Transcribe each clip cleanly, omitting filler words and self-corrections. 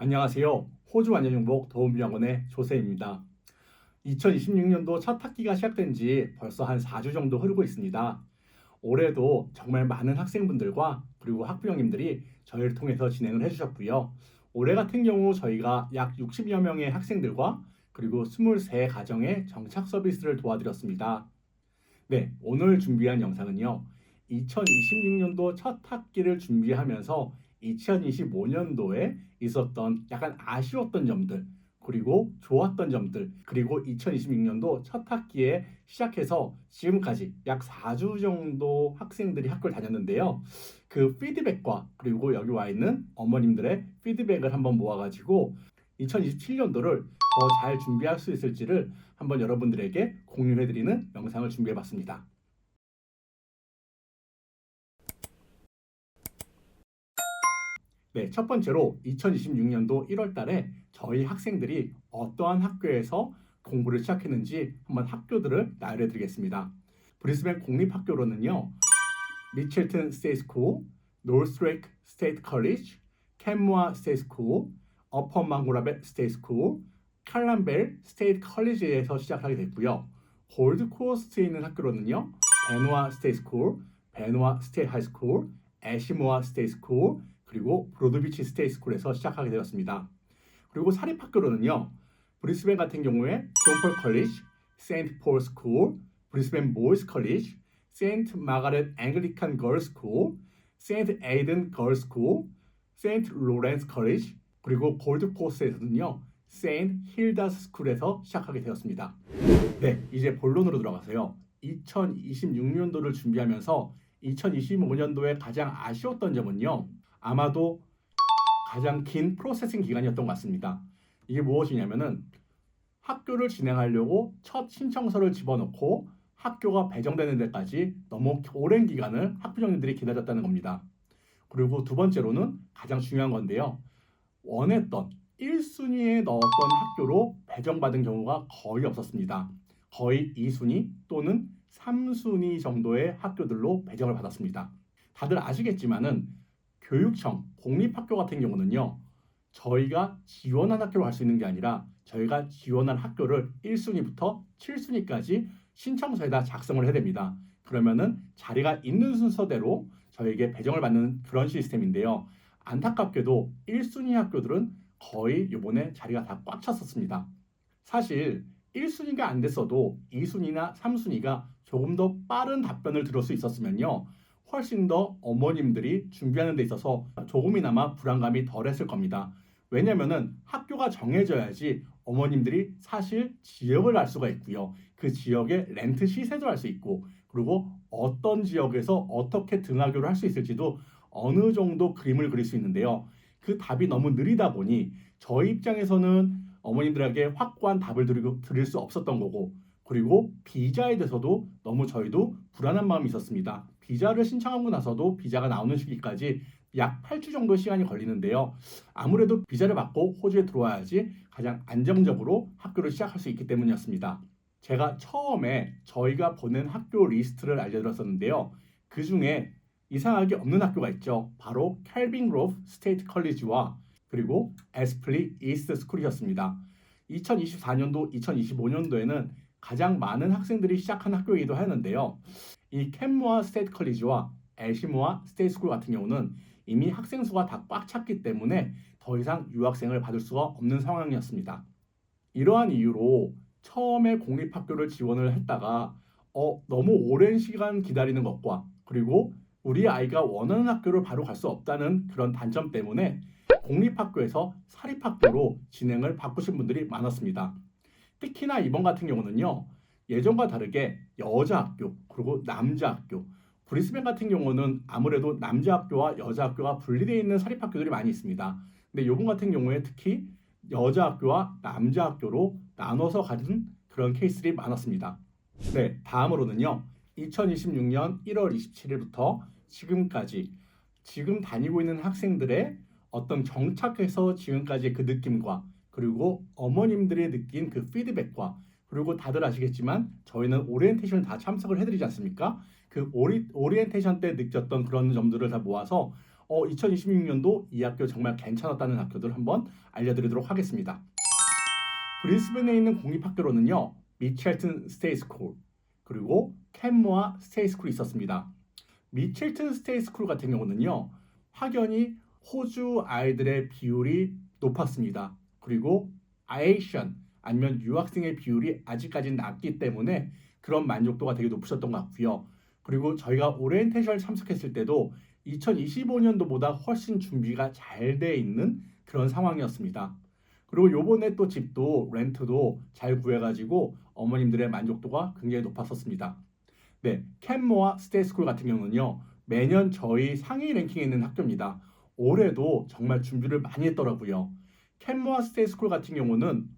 안녕하세요. 호주 완전중복 도움비학원의 조세입니다. 2026년도 첫 학기가 시작된 지 벌써 한 4주 정도 흐르고 있습니다. 올해도 정말 많은 학생분들과 그리고 학부형님들이 저희를 통해서 진행을 해주셨고요. 올해 같은 경우 저희가 약 60여 명의 학생들과 그리고 23 가정의 정착 서비스를 도와드렸습니다. 네, 오늘 준비한 영상은요. 2026년도 첫 학기를 준비하면서 2025년도에 있었던 약간 아쉬웠던 점들, 그리고 좋았던 점들, 그리고 2026년도 첫 학기에 시작해서 지금까지 약 4주 정도 학생들이 학교를 다녔는데요. 그 피드백과 그리고 여기 와 있는 어머님들의 피드백을 한번 모아가지고 2027년도를 더 잘 준비할 수 있을지를 한번 여러분들에게 공유해드리는 영상을 준비해봤습니다. 네, 첫 번째로 2026년도 1월 달에 저희 학생들이 어떠한 학교에서 공부를 시작했는지 한번 학교들을 나열해 드리겠습니다. 브리스벤 공립학교로는요. 미첼튼 스테이트 스쿨, 노스트레이크 스테이트 컬리지, 캔모아 스테이트 스쿨, 어퍼 망고라벳 스테이트 스쿨, 칼란벨 스테이트 컬리지에서 시작하게 됐고요. 골드코스트에 있는 학교로는요. 베노아 스테이트 스쿨, 베노아 스테이트 하이스쿨, 애시모아 스테이트 스쿨, 그리고 브로드비치 스테이트 스쿨에서 시작하게 되었습니다. 그리고 사립학교로는요. 브리스벤 같은 경우에 존폴 컬리지, 세인트 폴 스쿨, 브리스벤 보이스 컬리지, 세인트 마가렛 앵글리칸 걸스 스쿨, 세인트 에이든 걸스 스쿨, 세인트 로렌스 컬리지, 그리고 골드코스트에서는요. 세인트 힐다스 스쿨에서 시작하게 되었습니다. 네, 이제 본론으로 들어가서요. 2026년도를 준비하면서 2025년도에 가장 아쉬웠던 점은요. 아마도 가장 긴 프로세싱 기간이었던 것 같습니다. 이게 무엇이냐면은 학교를 진행하려고 첫 신청서를 집어넣고 학교가 배정되는 데까지 너무 오랜 기간을 학부형님들이 기다렸다는 겁니다. 그리고 두 번째로는 가장 중요한 건데요. 원했던 1순위에 넣었던 학교로 배정받은 경우가 거의 없었습니다. 거의 2순위 또는 3순위 정도의 학교들로 배정을 받았습니다. 다들 아시겠지만은 교육청, 공립학교 같은 경우는요. 저희가 지원한 학교로 갈 수 있는 게 아니라 저희가 지원한 학교를 1순위부터 7순위까지 신청서에다 작성을 해야 됩니다. 그러면은 자리가 있는 순서대로 저에게 배정을 받는 그런 시스템인데요. 안타깝게도 1순위 학교들은 거의 이번에 자리가 다 꽉 찼었습니다. 사실 1순위가 안 됐어도 2순위나 3순위가 조금 더 빠른 답변을 들을 수 있었으면요. 훨씬 더 어머님들이 준비하는 데 있어서 조금이나마 불안감이 덜했을 겁니다. 왜냐면은 학교가 정해져야지 어머님들이 사실 지역을 알 수가 있고요. 그 지역의 렌트 시세도 알 수 있고 그리고 어떤 지역에서 어떻게 등하교를 할 수 있을지도 어느 정도 그림을 그릴 수 있는데요. 그 답이 너무 느리다 보니 저희 입장에서는 어머님들에게 확고한 답을 드릴 수 없었던 거고 그리고 비자에 대해서도 너무 저희도 불안한 마음이 있었습니다. 비자를 신청하고 나서도 비자가 나오는 시기까지 약 8주 정도 시간이 걸리는데요. 아무래도 비자를 받고 호주에 들어와야지 가장 안정적으로 학교를 시작할 수 있기 때문이었습니다. 제가 처음에 저희가 보낸 학교 리스트를 알려드렸었는데요. 그 중에 이상하게 없는 학교가 있죠. 바로 캘빈 그로브 스테이트 컬리지와 그리고 에스플리 이스트 스쿨이었습니다. 2024년도, 2025년도에는 가장 많은 학생들이 시작한 학교이기도 하는데요. 이 캔모아 스테이트 컬리지와 애시모아 스테이트 스쿨 같은 경우는 이미 학생 수가 다 꽉 찼기 때문에 더 이상 유학생을 받을 수가 없는 상황이었습니다. 이러한 이유로 처음에 공립학교를 지원을 했다가 너무 오랜 시간 기다리는 것과 그리고 우리 아이가 원하는 학교를 바로 갈 수 없다는 그런 단점 때문에 공립학교에서 사립학교로 진행을 바꾸신 분들이 많았습니다. 특히나 이번 같은 경우는요. 예전과 다르게 여자 학교 그리고 남자 학교 브리스벤 같은 경우는 아무래도 남자 학교와 여자 학교가 분리되어 있는 사립학교들이 많이 있습니다. 근데 이번 같은 경우에 특히 여자 학교와 남자 학교로 나눠서 가진 그런 케이스들이 많았습니다. 네, 다음으로는요. 2026년 1월 27일부터 지금까지 지금 다니고 있는 학생들의 어떤 정착해서 지금까지의 그 느낌과 그리고 어머님들이 느낀 그 피드백과 그리고 다들 아시겠지만 저희는 오리엔테이션 다 참석을 해드리지 않습니까? 그 오리엔테이션 때 느꼈던 그런 점들을 다 모아서 2026년도 이 학교 정말 괜찮았다는 학교들 한번 알려드리도록 하겠습니다. 브리스벤에 있는 공립학교로는요, 미첼튼 스테이 스쿨 그리고 캔모아 스테이 스쿨이 있었습니다. 미첼튼 스테이 스쿨 같은 경우는요, 확연히 호주 아이들의 비율이 높았습니다. 그리고 아이션 아니면 유학생의 비율이 아직까지는 낮기 때문에 그런 만족도가 되게 높으셨던 것 같고요. 그리고 저희가 오리엔테이션을 참석했을 때도 2025년도보다 훨씬 준비가 잘 돼 있는 그런 상황이었습니다. 그리고 요번에 또 집도 렌트도 잘 구해가지고 어머님들의 만족도가 굉장히 높았었습니다. 네, 캔모아 스테이스쿨 같은 경우는요, 매년 저희 상위 랭킹에 있는 학교입니다. 올해도 정말 준비를 많이 했더라고요. 캔모아 스테이스쿨 같은 경우는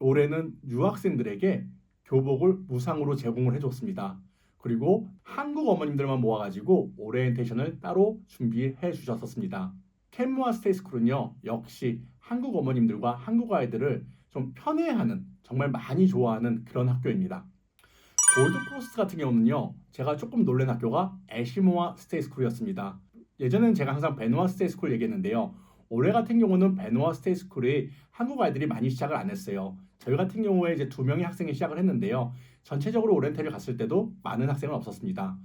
올해는 유학생들에게 교복을 무상으로 제공을 해줬습니다. 그리고 한국 어머님들만 모아가지고 오리엔테이션을 따로 준비해 주셨었습니다. 캔모아 스테이스쿨은요, 역시 한국 어머님들과 한국 아이들을 좀 편애하는, 정말 많이 좋아하는 그런 학교입니다. 골드코스트 같은 경우는요, 제가 조금 놀란 학교가 애쉬모아 스테이스쿨이었습니다. 예전에는 제가 항상 베노아 스테이스쿨 얘기했는데요. 올해 같은 경우는 베노아 스테이스쿨이 한국 아이들이 많이 시작을 안 했어요. 저희 같은 경우에 이제 2명의 학생이 시작을 했는데요. 전체적으로 오리엔테이를 갔을 때도 많은 학생은 없었습니다.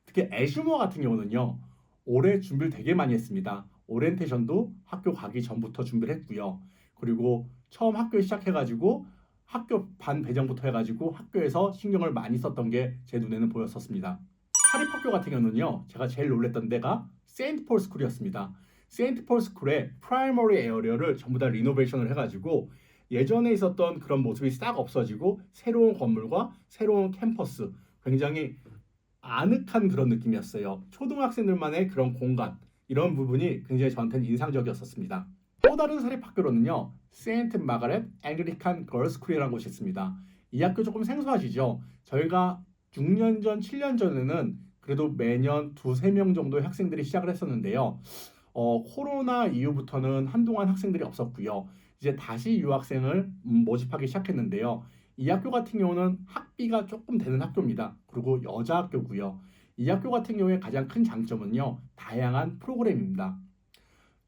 특히 애쉬모아 같은 경우는요, 올해 준비를 되게 많이 했습니다. 오리엔테이션도 학교 가기 전부터 준비를 했고요. 그리고 처음 학교에 시작해가지고 학교 반 배정부터 해가지고 학교에서 신경을 많이 썼던 게 제 눈에는 보였었습니다. 사립학교 같은 경우는요, 제가 제일 놀랬던 데가 세인트 폴 스쿨이었습니다. 세인트 폴 스쿨의 프라이머리 에어리어를 전부 다 리노베이션을 해가지고 예전에 있었던 그런 모습이 싹 없어지고 새로운 건물과 새로운 캠퍼스, 굉장히 아늑한 그런 느낌이었어요. 초등학생들만의 그런 공간, 이런 부분이 굉장히 저한테는 인상적이었었습니다. 또 다른 사립학교로는요, 세인트 마가렛 앵글리칸 걸스쿨이라는 곳이 있습니다. 이 학교 조금 생소하시죠? 저희가 6년 전, 7년 전에는 그래도 매년 2~3명 정도의 학생들이 시작을 했었는데요. 코로나 이후부터는 한동안 학생들이 없었고요. 이제 다시 유학생을 모집하기 시작했는데요. 이 학교 같은 경우는 학비가 조금 되는 학교입니다. 그리고 여자 학교고요. 이 학교 같은 경우에 가장 큰 장점은요, 다양한 프로그램입니다.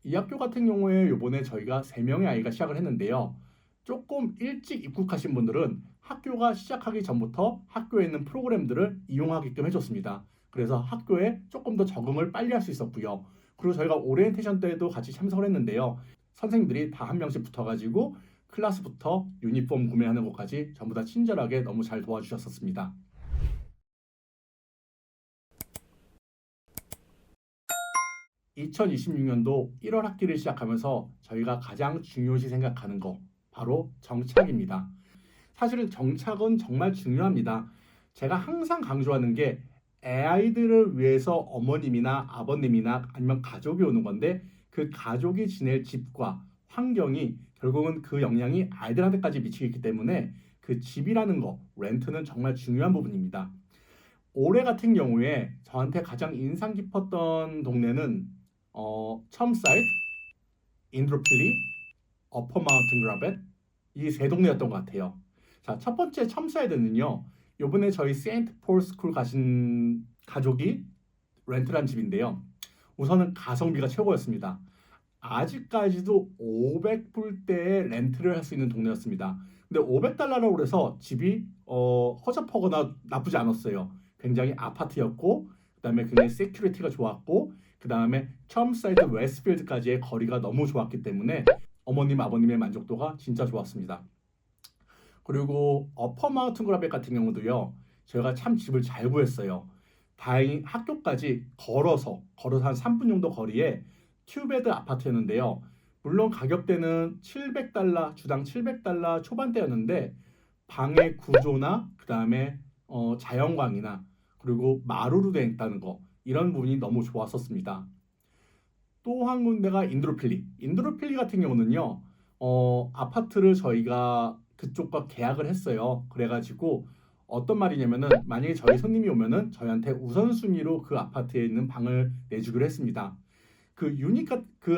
이 학교 같은 경우에 이번에 저희가 3명의 아이가 시작을 했는데요. 조금 일찍 입국하신 분들은 학교가 시작하기 전부터 학교에 있는 프로그램들을 이용하게끔 해줬습니다. 그래서 학교에 조금 더 적응을 빨리 할 수 있었고요. 그리고 저희가 오리엔테이션 때도 같이 참석을 했는데요. 선생님들이 다 한 명씩 붙어가지고 클래스부터 유니폼 구매하는 것까지 전부 다 친절하게 너무 잘 도와주셨었습니다. 2026년도 1월 학기를 시작하면서 저희가 가장 중요시 생각하는 거 바로 정착입니다. 사실은 정착은 정말 중요합니다. 제가 항상 강조하는 게 아이들을 위해서 어머님이나 아버님이나 아니면 가족이 오는 건데 그 가족이 지낼 집과 환경이 결국은 그 영향이 아이들한테까지 미치기 때문에 그 집이라는 거, 렌트는 정말 중요한 부분입니다. 올해 같은 경우에 저한테 가장 인상 깊었던 동네는 첨사이트, 인드로필리, 어퍼 마운틴 그라벳 이 세 동네였던 것 같아요. 자, 첫 번째 첨사이드는요. 요번에 저희 세인트 폴 스쿨 가신 가족이 렌트한 집인데요. 우선은 가성비가 최고였습니다. 아직까지도 500불대의 렌트를 할 수 있는 동네였습니다. 근데 500달러라고 그래서 집이 허접하거나 나쁘지 않았어요. 굉장히 아파트였고 그다음에 굉장히 세큐리티가 좋았고 그다음에 첨사이드 웨스트필드까지의 거리가 너무 좋았기 때문에 어머님 아버님의 만족도가 진짜 좋았습니다. 그리고 어퍼 마운틴 그라벳 같은 경우도요. 저희가 참 집을 잘 구했어요. 다행히 학교까지 걸어서 한 3분 정도 거리에 튜베드 아파트였는데요. 물론 가격대는 700달러, 주당 700달러 초반대였는데 방의 구조나 그다음에 자연광이나 그리고 마루로 되어 있다는 거 이런 부분이 너무 좋았었습니다. 또 한 군데가 인드로필리. 인드로필리 같은 경우는요. 아파트를 저희가 그쪽과 계약을 했어요. 그래가지고 어떤 말이냐면은 만약에 저희 손님이 오면은 저희한테 우선순위로 그 아파트에 있는 방을 내주기로 했습니다. 그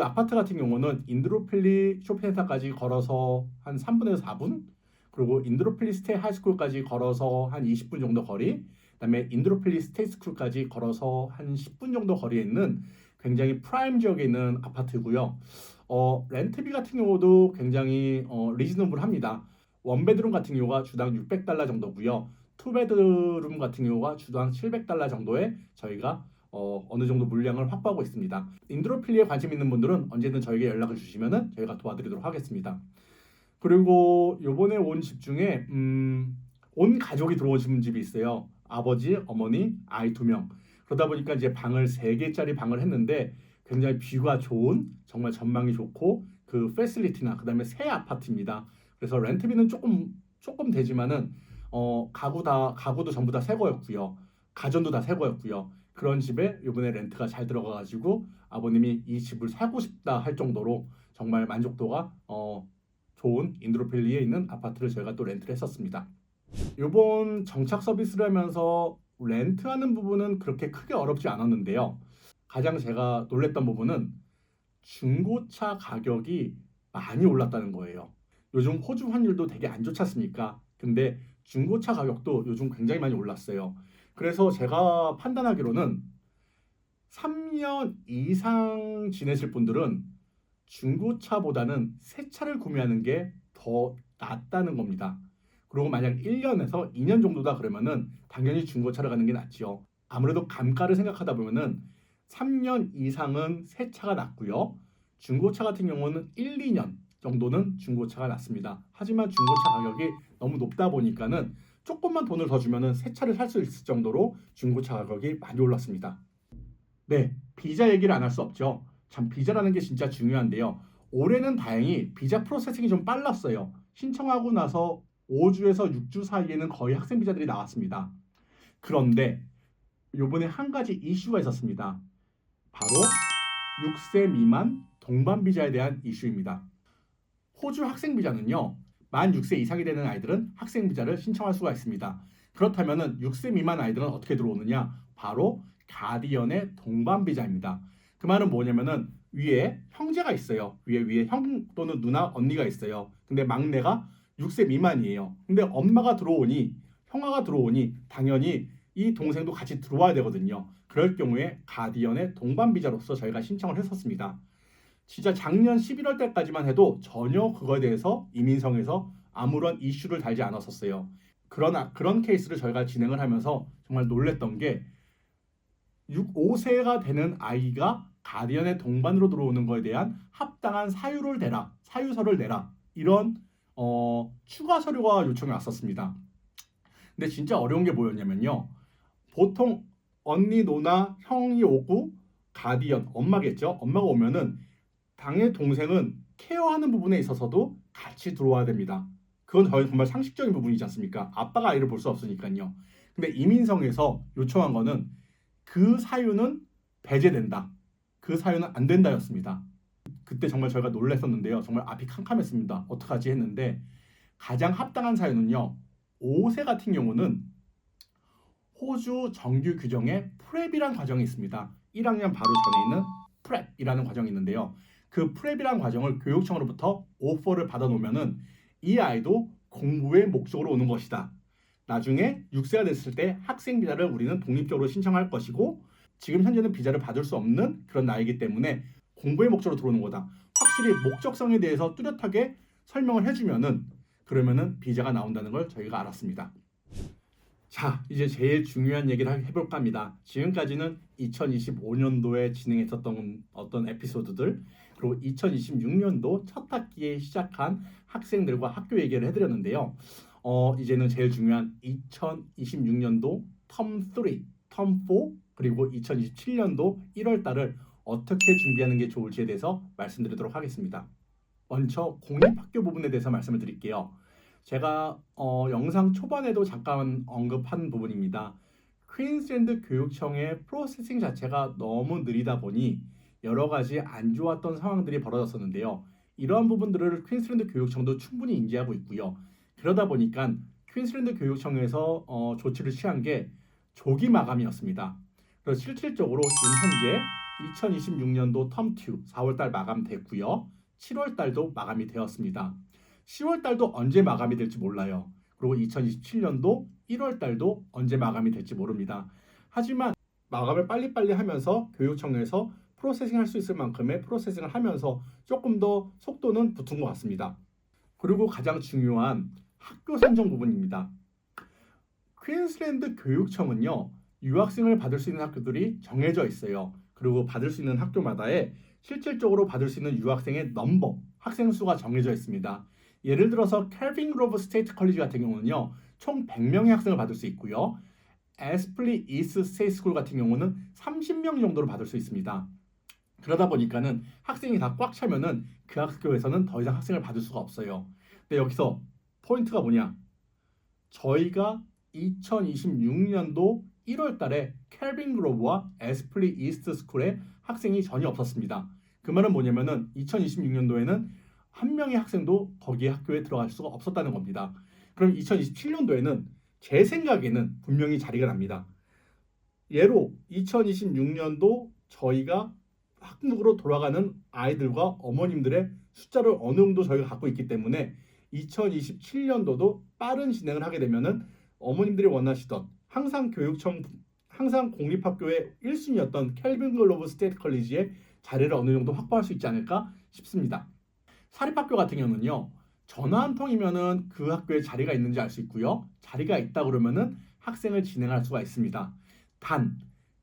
아파트 같은 경우는 인드로필리 쇼핑센터까지 걸어서 한 3분에서 4분, 그리고 인드로필리 스테이 하이스쿨까지 걸어서 한 20분 정도 거리, 그다음에 인드로필리 스테이 스쿨까지 걸어서 한 10분 정도 거리에 있는 굉장히 프라임 지역에 있는 아파트고요. 렌트비 같은 경우도 굉장히 리즈너블합니다. 원베드룸 같은 경우가 주당 600달러 정도고요. 투베드룸 같은 경우가 주당 700달러 정도에 저희가 어느 정도 물량을 확보하고 있습니다. 인드로필리에 관심 있는 분들은 언제든 저에게 연락을 주시면은 저희가 도와드리도록 하겠습니다. 그리고 요번에 온 집 중에 온 가족이 들어오신 집이 있어요. 아버지, 어머니, 아이 2명. 그러다 보니까 이제 방을 3개짜리 방을 했는데 굉장히 뷰가 좋은, 정말 전망이 좋고 그 패실리티나 그다음에 새 아파트입니다. 그래서 렌트비는 조금 되지만은 가구도 전부 다 새 거였고요. 가전도 다 새 거였고요. 그런 집에 이번에 렌트가 잘 들어가가지고 아버님이 이 집을 사고 싶다 할 정도로 정말 만족도가 좋은 인드로필리에 있는 아파트를 저희가 또 렌트를 했었습니다. 이번 정착 서비스를 하면서 렌트하는 부분은 그렇게 크게 어렵지 않았는데요. 가장 제가 놀랬던 부분은 중고차 가격이 많이 올랐다는 거예요. 요즘 호주 환율도 되게 안 좋지 않습니까? 근데 중고차 가격도 요즘 굉장히 많이 올랐어요. 그래서 제가 판단하기로는 3년 이상 지내실 분들은 중고차보다는 새 차를 구매하는 게 더 낫다는 겁니다. 그리고 만약 1년에서 2년 정도다 그러면은 당연히 중고차를 가는 게 낫지요. 아무래도 감가를 생각하다 보면은 3년 이상은 새 차가 낫고요. 중고차 같은 경우는 1, 2년 정도는 중고차가 낫습니다. 하지만 중고차 가격이 너무 높다 보니까는 조금만 돈을 더 주면은 새 차를 살 수 있을 정도로 중고차 가격이 많이 올랐습니다. 네, 비자 얘기를 안 할 수 없죠. 참 비자라는 게 진짜 중요한데요. 올해는 다행히 비자 프로세싱이 좀 빨랐어요. 신청하고 나서 5주에서 6주 사이에는 거의 학생 비자들이 나왔습니다. 그런데 요번에 한 가지 이슈가 있었습니다. 바로 6세 미만 동반 비자에 대한 이슈입니다. 호주 학생 비자는요. 만 6세 이상이 되는 아이들은 학생 비자를 신청할 수가 있습니다. 그렇다면은 6세 미만 아이들은 어떻게 들어오느냐? 바로 가디언의 동반 비자입니다. 그 말은 뭐냐면은 위에 형제가 있어요. 위에 형 또는 누나, 언니가 있어요. 근데 막내가 6세 미만이에요. 근데 엄마가 들어오니 형아가 들어오니 당연히 이 동생도 같이 들어와야 되거든요. 그럴 경우에 가디언의 동반 비자로서 저희가 신청을 했었습니다. 진짜 작년 11월 때까지만 해도 전혀 그거에 대해서 이민성에서 아무런 이슈를 달지 않았었어요. 그러나 그런 케이스를 저희가 진행을 하면서 정말 놀랬던 게 5세가 되는 아이가 가디언의 동반으로 들어오는 것에 대한 합당한 사유서를 내라 이런 추가 서류가 요청이 왔었습니다. 근데 진짜 어려운 게 뭐였냐면요. 보통 언니, 누나, 형이 오고 가디언, 엄마겠죠. 엄마가 오면은 당의 동생은 케어하는 부분에 있어서도 같이 들어와야 됩니다. 그건 정말 상식적인 부분이지 않습니까? 아빠가 아이를 볼 수 없으니까요. 근데 이민성에서 요청한 거는 그 사유는 배제된다. 그 사유는 안 된다였습니다. 그때 정말 저희가 놀랐었는데요. 정말 앞이 캄캄했습니다. 어떡하지 했는데 가장 합당한 사유는요. 5세 같은 경우는 호주 정규 규정에 프랩이라는 과정이 있습니다. 1학년 바로 전에 있는 프랩이라는 과정이 있는데요. 그 프랩이라는 과정을 교육청으로부터 오퍼를 받아놓으면은 이 아이도 공부의 목적으로 오는 것이다. 나중에 6세가 됐을 때 학생 비자를 우리는 독립적으로 신청할 것이고 지금 현재는 비자를 받을 수 없는 그런 나이기 때문에 공부의 목적으로 들어오는 거다. 확실히 목적성에 대해서 뚜렷하게 설명을 해주면은 그러면은 비자가 나온다는 걸 저희가 알았습니다. 자, 이제 제일 중요한 얘기를 해볼까 합니다. 지금까지는 2025년도에 진행했었던 어떤 에피소드들 그리고 2026년도 첫 학기에 시작한 학생들과 학교 얘기를 해드렸는데요. 이제는 제일 중요한 2026년도 텀 3, 텀 4 그리고 2027년도 1월 달을 어떻게 준비하는 게 좋을지에 대해서 말씀드리도록 하겠습니다. 먼저 공립학교 부분에 대해서 말씀을 드릴게요. 제가 영상 초반에도 잠깐 언급한 부분입니다. 퀸즐랜드 교육청의 프로세싱 자체가 너무 느리다 보니 여러 가지 안 좋았던 상황들이 벌어졌었는데요. 이러한 부분들을 퀸즐랜드 교육청도 충분히 인지하고 있고요. 그러다 보니까 퀸즐랜드 교육청에서 조치를 취한 게 조기 마감이었습니다. 그래서 실질적으로 지금 현재 2026년도 텀2 4월달 마감됐고요. 7월달도 마감이 되었습니다. 10월달도 언제 마감이 될지 몰라요. 그리고 2027년도 1월달도 언제 마감이 될지 모릅니다. 하지만 마감을 빨리빨리 하면서 교육청에서 프로세싱 할 수 있을 만큼의 프로세싱을 하면서 조금 더 속도는 붙은 것 같습니다. 그리고 가장 중요한 학교 선정 부분입니다. 퀸슬랜드 교육청은요, 유학생을 받을 수 있는 학교들이 정해져 있어요. 그리고 받을 수 있는 학교마다에 실질적으로 받을 수 있는 유학생의 넘버, 학생 수가 정해져 있습니다. 예를 들어서 켈빈 그로브 스테이트 컬리지 같은 경우는요, 총 100명의 학생을 받을 수 있고요. 에스플리 이스트 스테이트 스쿨 같은 경우는 30명 정도로 받을 수 있습니다. 그러다 보니까는 학생이 다 꽉 차면은 그 학교에서는 더 이상 학생을 받을 수가 없어요. 근데 여기서 포인트가 뭐냐? 저희가 2026년도 1월 달에 켈빈 그로브와 에스플리 이스트 스쿨에 학생이 전혀 없었습니다. 그 말은 뭐냐면은 2026년도에는 한 명의 학생도 거기에 학교에 들어갈 수가 없었다는 겁니다. 그럼 2027년도에는 제 생각에는 분명히 자리가 납니다. 예로 2026년도 저희가 한국으로 돌아가는 아이들과 어머님들의 숫자를 어느 정도 저희가 갖고 있기 때문에 2027년도도 빠른 진행을 하게 되면은 어머님들이 원하시던 항상 공립학교의 1순위였던 켈빈 글로브 스테이트 컬리지의 자리를 어느 정도 확보할 수 있지 않을까 싶습니다. 사립학교 같은 경우는요, 전화 한 통이면은 그 학교에 자리가 있는지 알 수 있고요. 자리가 있다 그러면은 학생을 진행할 수가 있습니다. 단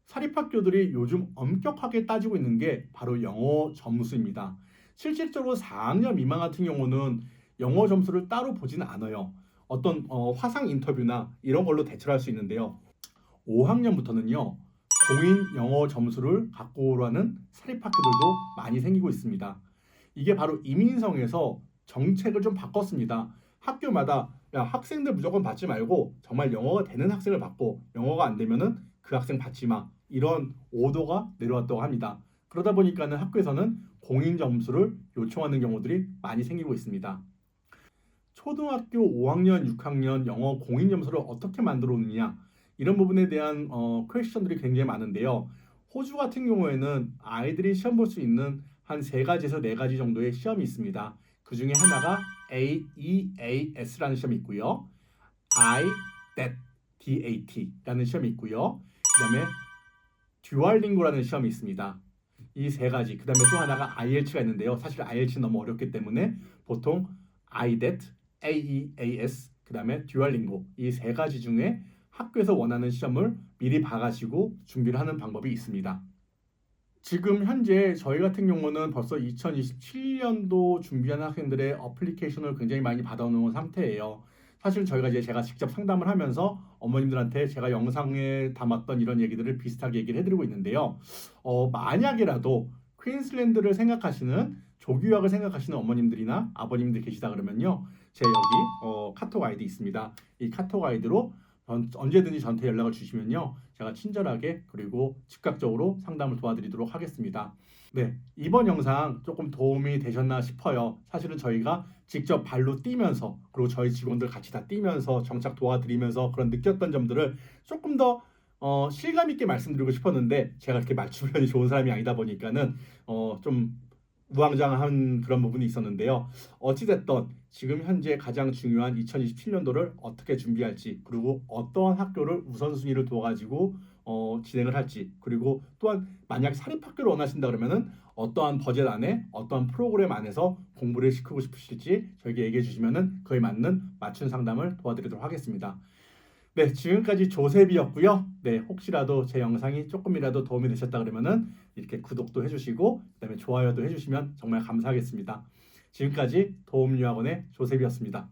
사립학교들이 요즘 엄격하게 따지고 있는 게 바로 영어 점수입니다. 실질적으로 4학년 미만 같은 경우는 영어 점수를 따로 보지는 않아요. 어떤 화상 인터뷰나 이런 걸로 대처를 할 수 있는데요. 5학년부터는요, 공인 영어 점수를 갖고 오라는 사립학교들도 많이 생기고 있습니다. 이게 바로 이민성에서 정책을 좀 바꿨습니다. 학교마다 야, 학생들 무조건 받지 말고 정말 영어가 되는 학생을 받고 영어가 안 되면은 그 학생 받지 마. 이런 오더가 내려왔다고 합니다. 그러다 보니까는 학교에서는 공인 점수를 요청하는 경우들이 많이 생기고 있습니다. 초등학교 5학년, 6학년 영어 공인 점수를 어떻게 만들어 오느냐 이런 부분에 대한 퀘스천들이 굉장히 많은데요. 호주 같은 경우에는 아이들이 시험 볼 수 있는 한 3가지에서 4가지 정도의 시험이 있습니다. 그 중에 하나가 AEAS라는 시험이 있고요. DAT라는 시험이 있고요. 그 다음에 듀얼링고라는 시험이 있습니다. 이 3가지. 그 다음에 또 하나가 IELTS가 있는데요. 사실 IELTS는 너무 어렵기 때문에 보통 IDET, AEAS, 그 다음에 듀얼링고 이 3가지 중에 학교에서 원하는 시험을 미리 봐가지고 준비를 하는 방법이 있습니다. 지금 현재 저희 같은 경우는 벌써 2027년도 준비하는 학생들의 어플리케이션을 굉장히 많이 받아오는 상태예요. 사실 저희가 이제 제가 직접 상담을 하면서 어머님들한테 제가 영상에 담았던 이런 얘기들을 비슷하게 얘기를 해드리고 있는데요. 만약이라도 퀸슬랜드를 생각하시는 조기유학을 생각하시는 어머님들이나 아버님들 계시다 그러면요. 제 여기 카톡 아이디 있습니다. 이 카톡 아이디로 언제든지 저한테 연락을 주시면요. 제가 친절하게 그리고 즉각적으로 상담을 도와드리도록 하겠습니다. 네, 이번 영상 조금 도움이 되셨나 싶어요. 사실은 저희가 직접 발로 뛰면서 그리고 저희 직원들 같이 다 뛰면서 정착 도와드리면서 그런 느꼈던 점들을 조금 더 실감 있게 말씀드리고 싶었는데 제가 그렇게 말주변이 좋은 사람이 아니다 보니까는 좀 우왕좌왕한 그런 부분이 있었는데요. 어찌됐든 지금 현재 가장 중요한 2027년도를 어떻게 준비할지 그리고 어떠한 학교를 우선순위를 둬가지고 진행을 할지 그리고 또한 만약 사립학교를 원하신다 그러면은 어떠한 버젯 안에 어떠한 프로그램 안에서 공부를 시키고 싶으실지 저에게 얘기해 주시면은 그에 맞는 맞춤 상담을 도와드리도록 하겠습니다. 네, 지금까지 조셉이었고요. 네, 혹시라도 제 영상이 조금이라도 도움이 되셨다 그러면은 이렇게 구독도 해주시고 그다음에 좋아요도 해주시면 정말 감사하겠습니다. 지금까지 도움유학원의 조셉이었습니다.